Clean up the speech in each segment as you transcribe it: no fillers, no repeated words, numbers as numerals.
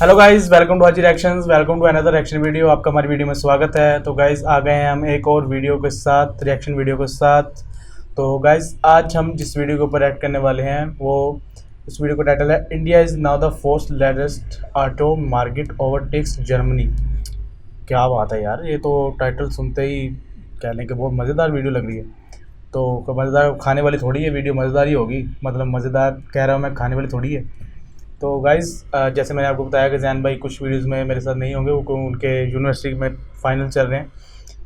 Hello guys, welcome to Haji reactions, welcome to another reaction video. आपका हमारी video में स्वागत है। तो गाइस आ गए हैं हम एक और वीडियो के साथ, रिएक्शन वीडियो के साथ। तो गाइस आज हम जिस वीडियो के ऊपर रिएक्ट करने वाले हैं वो उस वीडियो का टाइटल है India is now the fourth largest auto market overtakes Germany. क्या बात है यार, ये तो टाइटल सुनते ही कह लें कि बहुत मज़ेदार वीडियो लग रही है। तो मज़ेदार खाने वाली थोड़ी है वीडियो, मज़ेदार ही होगी, मतलब मज़ेदार कह रहा हूँ मैं, खाने वाली थोड़ी है। तो गाइज़ जैसे मैंने आपको बताया कि जैन भाई कुछ वीडियोस में मेरे साथ नहीं होंगे, वो उनके यूनिवर्सिटी में फाइनल चल रहे हैं।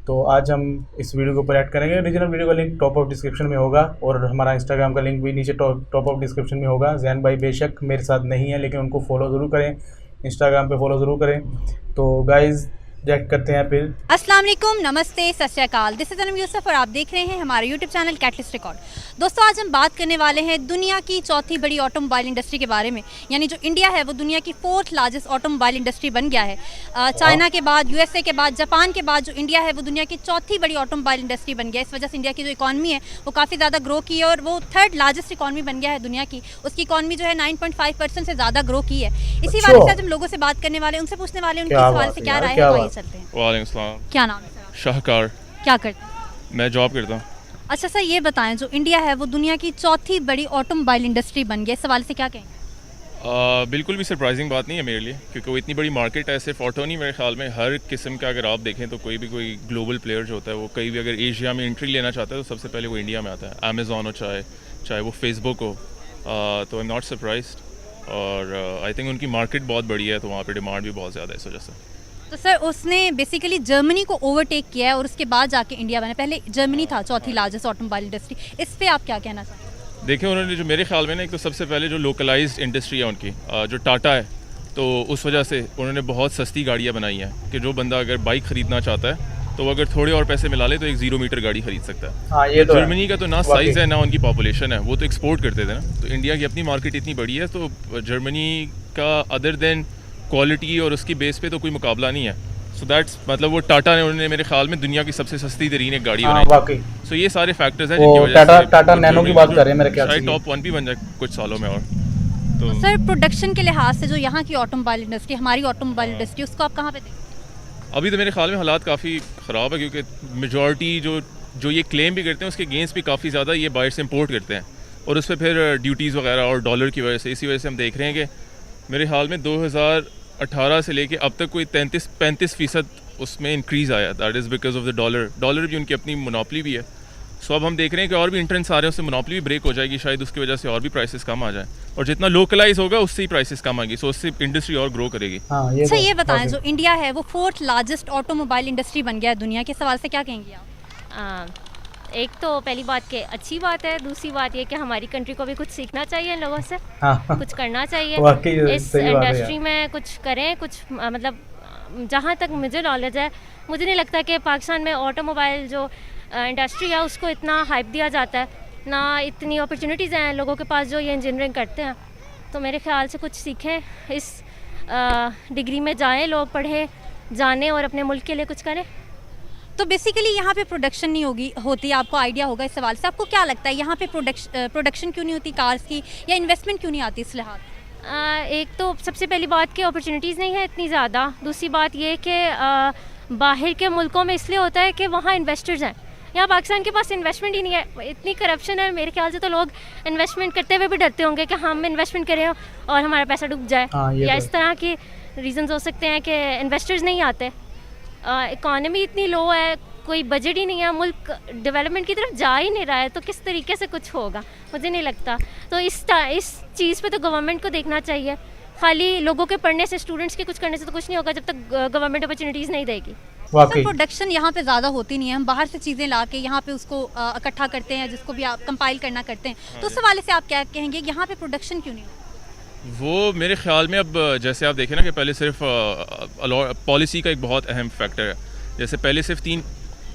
तो आज हम इस वीडियो के ऊपर ऐड करेंगे। ओरिजिनल वीडियो का लिंक टॉप ऑफ डिस्क्रिप्शन में होगा और हमारा इंस्टाग्राम का लिंक भी नीचे टॉप ऑफ डिस्क्रिप्शन में होगा। जैन भाई बेशक मेरे साथ नहीं है लेकिन उनको फॉलो ज़रूर करें, इंस्टाग्राम पे फॉलो ज़रूर करें। तो गाइज़ रिएक्ट करते हैं फिर। अस्सलाम वालेकुम, नमस्ते, सत श्री अकाल। दिस इज़ अनम यूसुफ और आप देख रहे हैं हमारे यूट्यूब चैनल कैटलिस्ट रिकॉर्ड। दोस्तों आज हम बात करने वाले हैं दुनिया की चौथी बड़ी ऑटोमोबाइल इंडस्ट्री के बारे में। यानी जो इंडिया है वो दुनिया की फोर्थ लार्जेस्ट ऑटोमोबाइल इंडस्ट्री बन गया है। चाइना के बाद, यूएसए के बाद, जापान के बाद जो इंडिया है वो दुनिया की चौथी बड़ी ऑटोमोबाइल इंडस्ट्री बन गया है। इस वजह से इंडिया की जो इकॉनमी है वो काफ़ी ज़्यादा ग्रो की है और वो थर्ड लार्जेस्ट इकॉनमी बन गया है दुनिया की। उसकी इकॉनमी जो है 9.5% से ज़्यादा ग्रो की है। इसी बारे में आज हम लोगों से बात करने वाले, उनसे पूछने वाले उनके सवाल से क्या राय है। तो आइए चलते हैं। वालेकुम। क्या नाम है सर? शाहकार। क्या करते हैं? मैं जॉब करता हूँ। अच्छा सर, ये बताएं जो इंडिया है वो दुनिया की चौथी बड़ी ऑटोमोबाइल इंडस्ट्री बन गई, इस सवाल से क्या कहेंगे? बिल्कुल भी सरप्राइजिंग बात नहीं है मेरे लिए, क्योंकि वो इतनी बड़ी मार्केट है। सिर्फ ऑटो नहीं, मेरे ख्याल में हर किस्म का अगर आप देखें तो कोई ग्लोबल प्लेयर जो होता है वो कहीं भी अगर एशिया में एंट्री लेना चाहता है तो सबसे पहले वो इंडिया में आता है। अमेज़ॉन हो चाहे वो फेसबुक हो, तो आई एम नॉट सरप्राइज्ड। और आई थिंक उनकी मार्केट बहुत बड़ी है तो वहाँ पर डिमांड भी बहुत ज़्यादा है इस वजह से। तो सर उसने बेसिकली जर्मनी को ओवरटेक किया है और उसके बाद जाके इंडिया बना। पहले जर्मनी था चौथी लार्जेस्ट ऑटोमोबाइल इंडस्ट्री। इस पे आप क्या कहना चाहते हैं? देखिए उन्होंने जो मेरे ख्याल में ना, एक तो सबसे पहले जो लोकलाइज्ड इंडस्ट्री है उनकी, जो टाटा है, तो उस वजह से उन्होंने बहुत सस्ती गाड़ियाँ बनाई हैं कि जो बंदा अगर बाइक ख़रीदना चाहता है तो वो अगर थोड़े और पैसे मिला ले तो एक 0 मीटर गाड़ी खरीद सकता है। हाँ, ये तो जर्मनी का तो ना साइज़ है ना उनकी पॉपुलेशन है, वो तो एक्सपोर्ट करते थे ना। तो इंडिया की अपनी मार्केट इतनी बड़ी है तो जर्मनी का अदर देन क्वालिटी और उसकी बेस पे तो कोई मुकाबला नहीं है। सो दैट्स मतलब वो टाटा ने, उन्होंने मेरे ख्याल में दुनिया की सबसे सस्ती तरीन एक गाड़ी बनाई। वाकई। सो ये सारे फैक्टर्स हैं जिनकी वजह से टाटा नैनो की बात कर रहे हैं मेरे ख्याल से, शायद टॉप 1 भी बन जाए कुछ सालों में। और तो सर प्रोडक्शन के लिहाज से जो यहाँ की ऑटोमोबाइल इंडस्ट्री, हमारी ऑटोमोबाइल इंडस्ट्री, उसको आप कहाँ पे देखते हैं? अभी तो मेरे ख्याल में हालात काफ़ी ख़राब है, क्योंकि मेजॉरिटी जो ये क्लेम भी करते हैं उसके गेंस्ट भी काफ़ी ज़्यादा ये बाहर से इम्पोर्ट करते हैं और उस पर फिर ड्यूटीज़ वगैरह और डॉलर की वजह से, इसी वजह से हम देख रहे हैं कि मेरे ख्याल में 2018 से लेके अब तक कोई 35% उसमें इंक्रीज़ आया। That is because of the dollar भी उनकी अपनी मोनोपली भी है। सो अब हम देख रहे हैं कि और भी इंट्रेंस आ रहे हैं, उससे मोनोपली भी ब्रेक हो जाएगी, शायद उसकी वजह से और भी प्राइसेस कम आ जाए और जितना लोकलाइज होगा उससे ही प्राइसेस कम आएगी। सो उससे इंडस्ट्री और ग्रो करेगी। अच्छा ये बताएं जो इंडिया है वो फोर्थ लार्जेस्ट ऑटोमोबाइल इंडस्ट्री बन गया है दुनिया के, सवाल से क्या कहेंगे आप? एक तो पहली बात के अच्छी बात है, दूसरी बात ये कि हमारी कंट्री को भी कुछ सीखना चाहिए इन लोगों से। कुछ करना चाहिए इस इंडस्ट्री में, कुछ करें, कुछ मतलब जहाँ तक मुझे नॉलेज है, मुझे नहीं लगता कि पाकिस्तान में ऑटोमोबाइल जो इंडस्ट्री है उसको इतना हाइप दिया जाता है, ना इतनी अपॉर्चुनिटीज़ हैं लोगों के पास जो ये इंजीनियरिंग करते हैं। तो मेरे ख्याल से कुछ सीखें, इस डिग्री में जाएं, लोग पढ़ें, जानें और अपने मुल्क के लिए कुछ करें। तो बेसिकली यहाँ पे प्रोडक्शन नहीं होती, आपको आइडिया होगा इस सवाल से। आपको क्या लगता है यहाँ पे प्रोडक्शन क्यों नहीं होती कार्स की, या इन्वेस्टमेंट क्यों नहीं आती इस लिहाज? एक तो सबसे पहली बात कि अपॉर्चुनिटीज़ नहीं है इतनी ज़्यादा। दूसरी बात ये कि बाहर के मुल्कों में इसलिए होता है कि वहाँ इन्वेस्टर्स हैं। यहाँ पाकिस्तान के पास इन्वेस्टमेंट ही नहीं है, इतनी करप्शन है। मेरे ख्याल से तो लोग इन्वेस्टमेंट करते हुए भी डरते होंगे कि हम इन्वेस्टमेंट करें और हमारा पैसा डूब जाए, या इस तरह के रीज़न्स हो सकते हैं कि इन्वेस्टर्स नहीं आते। इकॉनमी इतनी लो है, कोई बजट ही नहीं है, मुल्क डेवलपमेंट की तरफ जा ही नहीं रहा है, तो किस तरीके से कुछ होगा मुझे नहीं लगता। तो इस चीज़ पे तो गवर्नमेंट को देखना चाहिए। खाली लोगों के पढ़ने से, स्टूडेंट्स के कुछ करने से तो कुछ नहीं होगा जब तक गवर्नमेंट अपॉर्चुनिटीज़ नहीं देगी। सर प्रोडक्शन यहाँ पे ज़्यादा होती नहीं है, हम बाहर से चीज़ें ला के यहाँ पे उसको इकट्ठा करते हैं, जिसको भी आप कंपाइल करना करते हैं। तो उस हवाले से आप क्या कहेंगे, यहाँ पे प्रोडक्शन क्यों नहीं होती? वो मेरे ख्याल में अब जैसे आप देखें ना कि पहले सिर्फ पॉलिसी का एक बहुत अहम फैक्टर है। जैसे पहले सिर्फ 3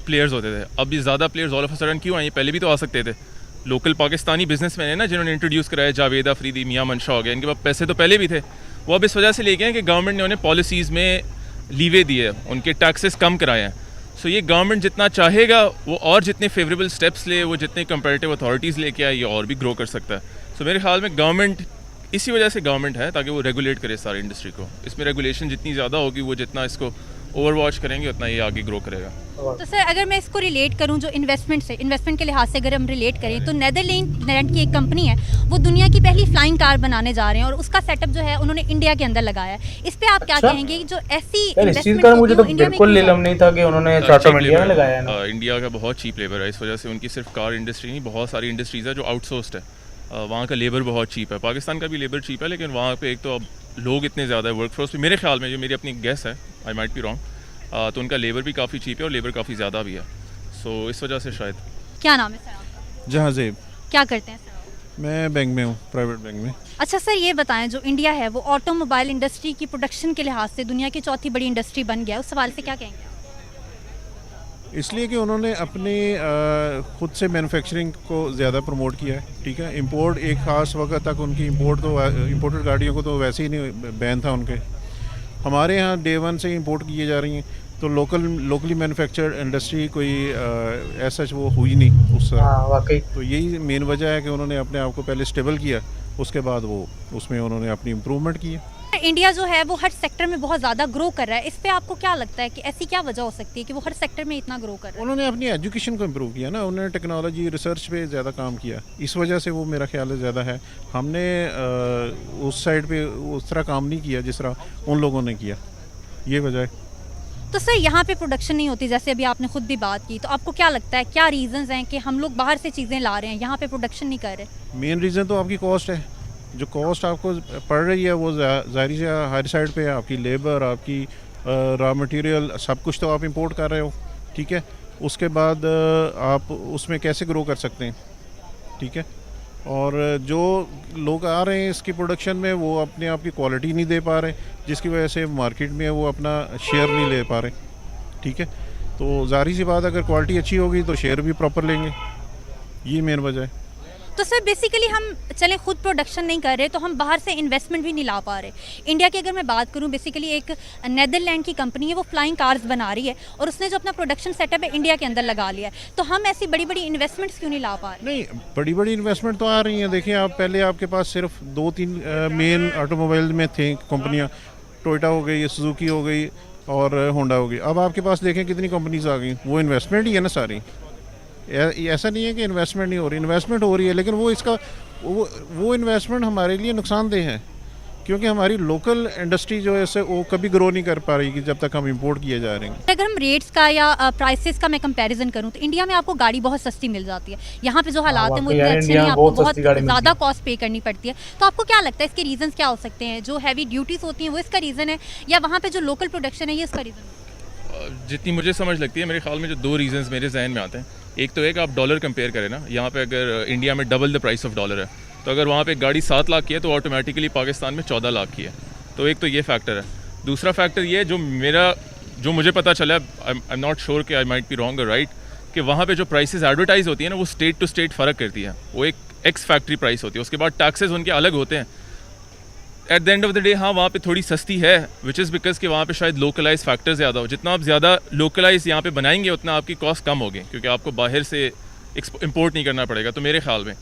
प्लेयर्स होते थे, अब भी ज़्यादा players all of a sudden क्यों आए? पहले भी तो आ सकते थे। लोकल पाकिस्तानी बिजनेसमैन है ना जिन्होंने इंट्रोड्यूस कराया, जावेद अफरीदी, मियां मंशा हो गया, इनके पास पैसे तो पहले भी थे। वो अब इस वजह से लेके हैं कि गवर्नमेंट ने उन्हें पॉलिसीज़ में लीवे दिए, उनके टैक्सेस कम कराए हैं। सो ये गवर्नमेंट जितना चाहेगा वो और जितने फेवरेबल स्टेप्स ले, वो जितने कंपेरेटिव अथॉरिटीज़ लेके आए, ये और भी ग्रो कर सकता है। सो मेरे ख्याल में गवर्नमेंट इसी वजह से गवर्नमेंट है, ताकि वो रेगुलेट करे सारी इंडस्ट्री को। इसमें रेगुलेशन जितनी ज़्यादा होगी, वो जितना इसको ओवरवॉच करेंगे, उतना ये आगे ग्रो करेगा। तो सर अगर मैं इसको रिलेट करूं जो इन्वेस्टमेंट से, इन्वेस्टमेंट के लिहाज से अगर हम रिलेट करें तो नेदरलैंड की एक कंपनी है, वो दुनिया की पहली फ्लाइंग कार बनाने जा रहे हैं और उसका सेटअप जो है उन्होंने इंडिया के अंदर लगाया है। इस पे आप क्या अच्छा? कहेंगे कि जो ऐसी यार इस चीज़ investment का होती मुझे है, तो वो इंडिया में बिल्कुल क्यों इल्म नहीं था कि उन्होंने स्टार्ट ऑफ इंडिया में लगाया है ना। इंडिया का बहुत चीप लेबर है, इस वजह से उनकी सिर्फ कार इंडस्ट्री नहीं, बहुत सारी इंडस्ट्रीज़ है जो आउटसोर्स्ड है। वहाँ का लेबर बहुत चीप है। पाकिस्तान का भी लेबर चीप है, लेकिन वहाँ पे एक तो अब लोग इतने ज़्यादा है वर्क फोर्स पे, मेरे ख्याल में, जो मेरी अपनी गेस है, आई माइट बी रॉन्ग, तो उनका लेबर भी काफ़ी चीप है और लेबर काफ़ी ज़्यादा भी है। सो इस वजह से शायद। क्या नाम है सर आपका? जहाज़ेब। क्या करते हैं सर? मैं बैंक में हूँ, प्राइवेट बैंक में। अच्छा सर ये बताएं, जो इंडिया है वो ऑटोमोबाइल इंडस्ट्री की प्रोडक्शन के लिहाज से दुनिया की चौथी बड़ी इंडस्ट्री बन गया है, उस सवाल से क्या कहेंगे? इसलिए कि उन्होंने अपने खुद से मैन्युफैक्चरिंग को ज़्यादा प्रमोट किया है। ठीक है, इंपोर्ट एक ख़ास वक्त तक उनकी इंपोर्टेड गाड़ियों को तो वैसे ही नहीं बैन था उनके। हमारे यहाँ डे वन से इंपोर्ट किए जा रही हैं, तो लोकली मैन्युफैक्चर्ड इंडस्ट्री कोई ऐसा वो हुई नहीं उस। वाकई तो यही मेन वजह है कि उन्होंने अपने आप को पहले स्टेबल किया, उसके बाद वो उसमें उन्होंने अपनी इम्प्रूवमेंट की है। इंडिया जो है वो हर सेक्टर में बहुत ज़्यादा ग्रो कर रहा है, इस पे आपको क्या लगता है कि ऐसी क्या वजह हो सकती है कि वो हर सेक्टर में इतना ग्रो कर रहा है? उन्होंने अपनी एजुकेशन को इम्प्रूव किया ना, उन्होंने टेक्नोलॉजी रिसर्च पे ज़्यादा काम किया, इस वजह से वो मेरा ख्याल है ज़्यादा है। हमने उस साइड पे उस तरह काम नहीं किया जिस तरह उन लोगों ने किया, ये वजह है। तो सर यहाँ पे प्रोडक्शन नहीं होती, जैसे अभी आपने खुद भी बात की, तो आपको क्या लगता है क्या रीजंस हैं कि हम लोग बाहर से चीज़ें ला रहे हैं, यहाँ पे प्रोडक्शन नहीं कर रहे? मेन रीज़न तो आपकी कॉस्ट है। जो कॉस्ट आपको पड़ रही है वो ज़ाहिर से हर साइड पे है। आपकी लेबर, आपकी रॉ मटेरियल, सब कुछ तो आप इंपोर्ट कर रहे हो। ठीक है, उसके बाद आप उसमें कैसे ग्रो कर सकते हैं? ठीक है, और जो लोग आ रहे हैं इसकी प्रोडक्शन में, वो अपने आप की क्वालिटी नहीं दे पा रहे, जिसकी वजह से मार्केट में वो अपना शेयर नहीं ले पा रहे। ठीक है, तो ज़ाहिर सी बात, अगर क्वालिटी अच्छी होगी तो शेयर भी प्रॉपर लेंगे, ये मेन वजह है। तो सर बेसिकली हम चलें खुद प्रोडक्शन नहीं कर रहे तो हम बाहर से इन्वेस्टमेंट भी नहीं ला पा रहे। इंडिया की अगर मैं बात करूं, बेसिकली एक नेदरलैंड की कंपनी है, वो फ्लाइंग कार्स बना रही है और उसने जो अपना प्रोडक्शन सेटअप है इंडिया के अंदर लगा लिया है, तो हम ऐसी बड़ी बड़ी इन्वेस्टमेंट्स क्यों नहीं ला पा रहे? नहीं, बड़ी बड़ी इन्वेस्टमेंट तो आ रही हैं। देखिए, आप पहले आपके पास सिर्फ 2-3 मेन ऑटोमोबाइल में थे कंपनियां, टोयोटा हो गई, सुजुकी हो गई और होंडा हो गई। अब आपके पास देखें कितनी कंपनीज आ गई, वो इन्वेस्टमेंट ही है ना सारी। ऐसा नहीं है कि इन्वेस्टमेंट नहीं हो रही, इन्वेस्टमेंट हो रही है, लेकिन वो इसका वो इन्वेस्टमेंट हमारे लिए नुकसानदेह है, क्योंकि हमारी लोकल इंडस्ट्री जो है वो कभी ग्रो नहीं कर पा रही कि जब तक हम इंपोर्ट किए जा रहे हैं। अगर हम रेट्स का या प्राइसेस का मैं कंपैरिजन करूं तो इंडिया में आपको गाड़ी बहुत सस्ती मिल जाती है, यहाँ पे जो हालात हैं वो इतने अच्छे नहीं, आपको बहुत ज़्यादा कॉस्ट पे करनी पड़ती है। तो आपको क्या लगता है इसके रीजंस क्या हो सकते हैं? जो हैवी ड्यूटीज़ होती हैं वो इसका रीज़न है, या वहाँ पे जो लोकल प्रोडक्शन है ये इसका रीज़न है? जितनी मुझे समझ लगती है, मेरे ख्याल में जो 2 रीजंस मेरे जहन में आते हैं। एक तो एक आप डॉलर कंपेयर करें ना, यहाँ पे अगर इंडिया में double the price of dollar है, तो अगर वहाँ पे गाड़ी 7 लाख की है तो ऑटोमेटिकली पाकिस्तान में 14 लाख की है। तो एक तो ये फैक्टर है। दूसरा फैक्टर ये जो मुझे पता चला, आई एम नॉट श्योर कि आई माइट बी रॉन्ग और राइट, कि वहाँ पे जो प्राइसेस एडवर्टाइज होती है ना, वो स्टेट टू स्टेट फ़र्क करती है। वो एक एक्स फैक्ट्री प्राइस होती है, उसके बाद टैक्सेस उनके अलग होते हैं। At the end of the day हाँ, वहाँ पे थोड़ी सस्ती है, विच इज़ बिकॉज कि वहाँ पे शायद लोकलाइज फैक्टर ज़्यादा हो। जितना आप ज़्यादा लोकलाइज यहाँ पे बनाएंगे उतना आपकी कॉस्ट कम होगी, क्योंकि आपको बाहर से इंपोर्ट नहीं करना पड़ेगा। तो मेरे ख्याल में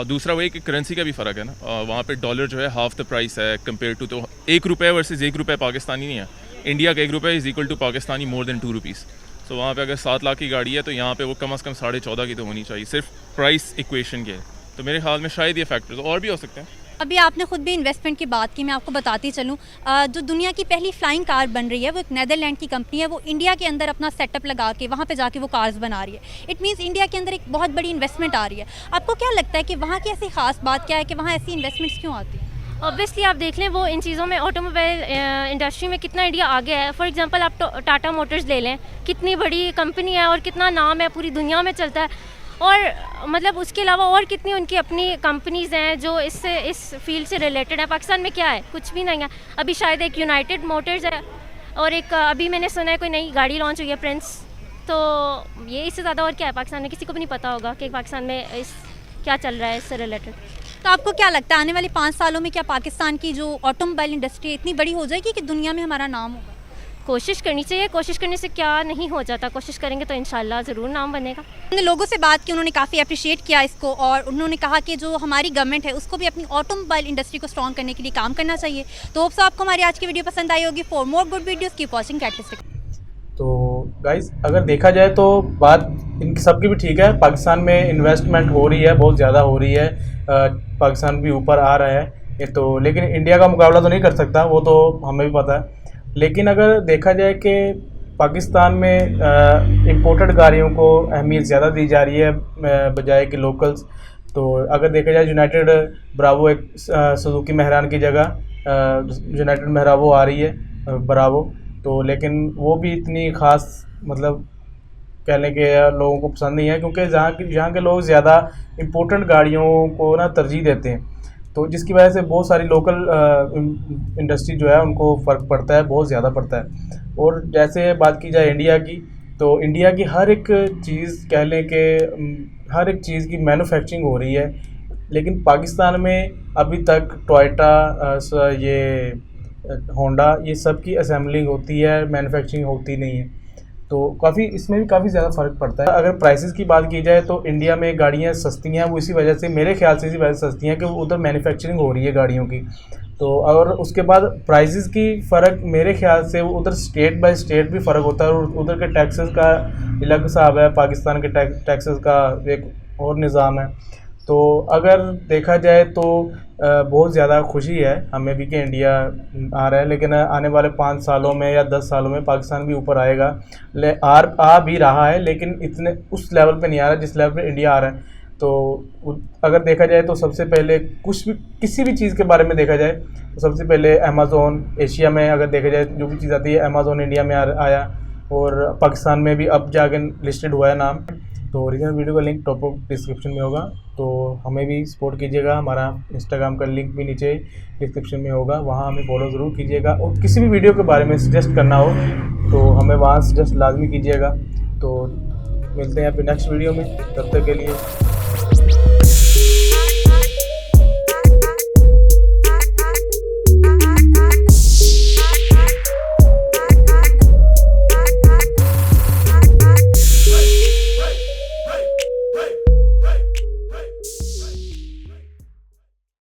दूसरा वही कि करेंसी का भी फ़र्क है ना। वहाँ पे डॉलर जो है हाफ द प्राइस है कंपेयर टू, तो 1 रुपये वर्सेस 1 रुपये पाकिस्तानी नहीं है। इंडिया का 1 रुपये is equal to Pakistani more than 2 rupees. So वहाँ पे अगर 7 लाख की गाड़ी है तो यहाँ पे वो कम से कम 14.5 की तो होनी चाहिए, सिर्फ प्राइस इक्वेशन के। तो मेरे ख्याल में शायद ये फैक्टर्स और भी हो सकते हैं। अभी आपने खुद भी इन्वेस्टमेंट की बात की, मैं आपको बताती चलूँ, जो दुनिया की पहली फ्लाइंग कार बन रही है वो एक नेदरलैंड की कंपनी है, वो इंडिया के अंदर अपना सेटअप लगा के वहाँ पे जाके वो कार्स बना रही है। इट मीन्स इंडिया के अंदर एक बहुत बड़ी इन्वेस्टमेंट आ रही है। आपको क्या लगता है कि वहाँ की ऐसी खास बात क्या है कि वहाँ ऐसी इन्वेस्टमेंट्स क्यों आती है? ऑब्वियसली आप देख लें वो इन चीज़ों में, ऑटोमोबाइल इंडस्ट्री में कितना इंडिया आगे है। फॉर एग्जांपल आप टाटा मोटर्स ले लें, कितनी बड़ी कंपनी है और कितना नाम है, पूरी दुनिया में चलता है। और मतलब उसके अलावा और कितनी उनकी अपनी कंपनीज़ हैं जो इस फील्ड से रिलेटेड है। पाकिस्तान में क्या है? कुछ भी नहीं है। अभी शायद एक यूनाइटेड मोटर्स है और एक अभी मैंने सुना है कोई नई गाड़ी लॉन्च हुई है, प्रिंस। तो ये इससे ज़्यादा और क्या है पाकिस्तान में? किसी को भी नहीं पता होगा कि पाकिस्तान में क्या चल रहा है इससे रिलेटेड। तो आपको क्या लगता है आने वाले 5 सालों में क्या पाकिस्तान की जो ऑटोमोबाइल इंडस्ट्री इतनी बड़ी हो जाएगी कि दुनिया में हमारा नाम होगा? कोशिश करनी चाहिए, कोशिश करने से क्या नहीं हो जाता, कोशिश करेंगे तो इंशाल्लाह ज़रूर नाम बनेगा। हमने लोगों से बात की, उन्होंने काफ़ी अप्रिशिएट किया इसको और उन्होंने कहा कि जो हमारी गवर्नमेंट है उसको भी अपनी ऑटोमोबाइल इंडस्ट्री को स्ट्रॉन्ग करने के लिए काम करना चाहिए। तो होप्स आपको हमारी आज की वीडियो पसंद आई होगी। For more good videos keep watching catalyst. तो गाइस अगर देखा जाए तो बात इनकी सबकी भी ठीक है। पाकिस्तान में इन्वेस्टमेंट हो रही है, बहुत ज़्यादा हो रही है, पाकिस्तान भी ऊपर आ रहा है ये तो, लेकिन इंडिया का मुकाबला तो नहीं कर सकता, वो तो हमें भी पता है। लेकिन अगर देखा जाए कि पाकिस्तान में इम्पोर्टेड गाड़ियों को अहमियत ज़्यादा दी जा रही है बजाय कि लोकल्स। तो अगर देखा जाए यूनाइटेड ब्रावो एक सुजुकी मेहरान की जगह यूनाइटेड मेहरावो आ रही है ब्रावो, तो लेकिन वो भी इतनी ख़ास मतलब कह लें कि लोगों को पसंद नहीं है, क्योंकि यहाँ के लोग ज़्यादा इम्पोर्टेंट गाड़ियों को ना तरजीह देते हैं, तो जिसकी वजह से बहुत सारी लोकल इंडस्ट्री जो है उनको फ़र्क पड़ता है, बहुत ज़्यादा पड़ता है। और जैसे बात की जाए इंडिया की, तो इंडिया की हर एक चीज़ कह लें कि हर एक चीज़ की मैन्युफैक्चरिंग हो रही है, लेकिन पाकिस्तान में अभी तक टोयोटा, ये होंडा, ये सब की असेंबलिंग होती है, मैन्युफैक्चरिंग होती नहीं है। तो काफ़ी इसमें भी काफ़ी ज़्यादा फ़र्क पड़ता है। अगर प्राइसेस की बात की जाए तो इंडिया में गाड़ियाँ सस्ती हैं, वो इसी वजह से, मेरे ख्याल से इसी वजह से सस्ती हैं कि उधर मैन्युफैक्चरिंग हो रही है गाड़ियों की। तो और उसके बाद प्राइसेस की फ़र्क मेरे ख्याल से उधर स्टेट बाय स्टेट भी फ़र्क होता है, और उधर के टैक्सेस का अलग हिसाब है, पाकिस्तान के टैक्सेस का एक और निज़ाम है। तो अगर देखा जाए तो बहुत ज़्यादा खुशी है हमें भी कि इंडिया आ रहा है, लेकिन आने वाले 5 सालों में या 10 सालों में पाकिस्तान भी ऊपर आएगा। आ भी रहा है, लेकिन इतने उस लेवल पे नहीं आ रहा जिस लेवल पे इंडिया आ रहा है। तो अगर देखा जाए तो सबसे पहले किसी भी चीज़ के बारे में देखा जाए तो सबसे पहले अमेज़ोन, एशिया में अगर देखा जाए जो भी चीज़ आती है अमेज़ोन इंडिया में आया, और पाकिस्तान में भी अब जाके लिस्टेड हुआ है नाम। तो ओरिजिनल वीडियो का लिंक टॉप अप डिस्क्रिप्शन में होगा, तो हमें भी सपोर्ट कीजिएगा। हमारा इंस्टाग्राम का लिंक भी नीचे डिस्क्रिप्शन में होगा, वहाँ हमें फॉलो ज़रूर कीजिएगा। और किसी भी वीडियो के बारे में सजेस्ट करना हो तो हमें वहाँ सजेस्ट लाजमी कीजिएगा। तो मिलते हैं फिर नेक्स्ट वीडियो में, तब तक के लिए।